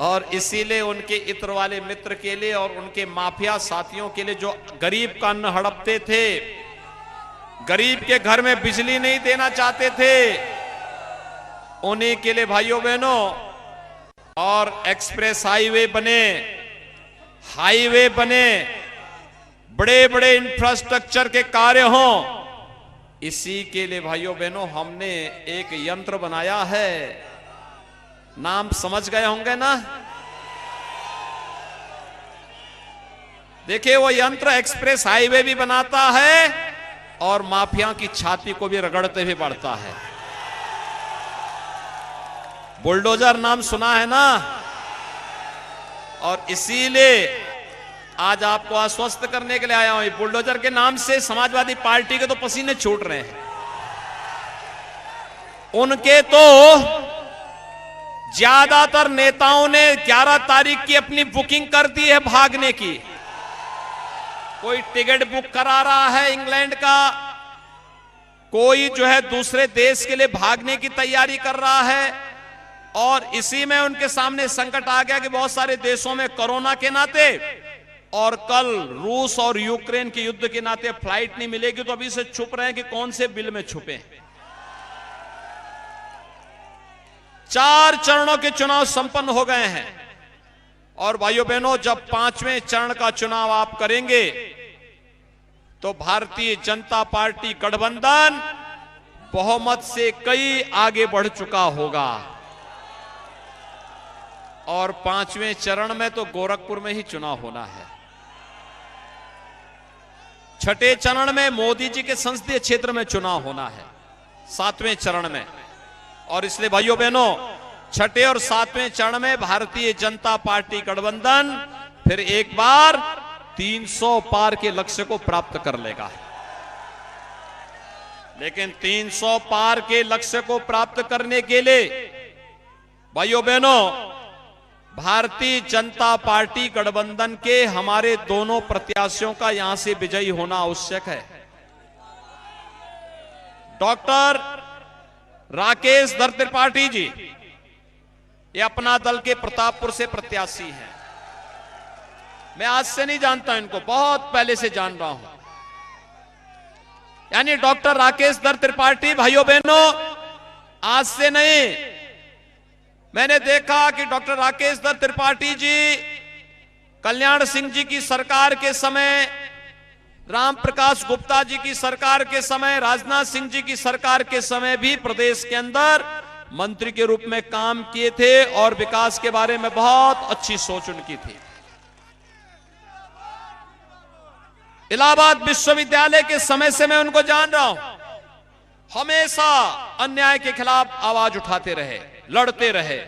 और इसीलिए उनके इत्र वाले मित्र के लिए और उनके माफिया साथियों के लिए, जो गरीब का अन्न हड़पते थे, गरीब के घर में बिजली नहीं देना चाहते थे, उन्हीं के लिए भाइयों बहनों और एक्सप्रेस हाईवे बने, बड़े बड़े इंफ्रास्ट्रक्चर के कार्य हों, इसी के लिए भाइयों बहनों हमने एक यंत्र बनाया है। नाम समझ गए होंगे ना? देखिए, वो यंत्र एक्सप्रेस हाईवे भी बनाता है और माफिया की छाती को भी रगड़ते हुए बढ़ता है। बुलडोजर नाम सुना है ना? और इसीलिए आज आपको आश्वस्त करने के लिए आया हूं, बुलडोजर के नाम से समाजवादी पार्टी के तो पसीने छूट रहे हैं। उनके तो ज्यादातर नेताओं ने 11 तारीख की अपनी बुकिंग कर दी है भागने की। कोई टिकट बुक करा रहा है इंग्लैंड का, कोई जो है दूसरे देश के लिए भागने की तैयारी कर रहा है। और इसी में उनके सामने संकट आ गया कि बहुत सारे देशों में कोरोना के नाते और कल रूस और यूक्रेन के युद्ध के नाते फ्लाइट नहीं मिलेगी, तो अभी से छुप रहे हैं कि कौन से बिल में छुपे। 4 चरणों के चुनाव संपन्न हो गए हैं और भाइयों बहनों, जब 5वें चरण का चुनाव आप करेंगे तो भारतीय जनता पार्टी गठबंधन बहुमत से कई आगे बढ़ चुका होगा। और 5वें चरण में तो गोरखपुर में ही चुनाव होना है। 6ठे चरण में मोदी जी के संसदीय क्षेत्र में चुनाव होना है, 7वें चरण में। और इसलिए भाइयों बहनों, 6ठे और 7वें चरण में भारतीय जनता पार्टी गठबंधन फिर एक बार 300 पार के लक्ष्य को प्राप्त कर लेगा। लेकिन 300 पार के लक्ष्य को प्राप्त करने के लिए भाइयों बहनों, भारतीय जनता पार्टी गठबंधन के हमारे दोनों प्रत्याशियों का यहां से विजयी होना आवश्यक है। डॉक्टर राकेश दर त्रिपाठी जी, ये अपना दल के प्रतापपुर से प्रत्याशी हैं। मैं आज से नहीं जानता इनको, बहुत पहले से जान रहा हूं। यानी डॉक्टर राकेश दर त्रिपाठी भाइयों बहनों आज से नहीं, मैंने देखा कि डॉक्टर राकेश दर त्रिपाठी जी कल्याण सिंह जी की सरकार के समय, राम प्रकाश गुप्ता जी की सरकार के समय, राजनाथ सिंह जी की सरकार के समय भी प्रदेश के अंदर मंत्री के रूप में काम किए थे और विकास के बारे में बहुत अच्छी सोच उनकी थी। इलाहाबाद विश्वविद्यालय के समय से मैं उनको जान रहा हूं, हमेशा अन्याय के खिलाफ आवाज उठाते रहे, लड़ते रहे।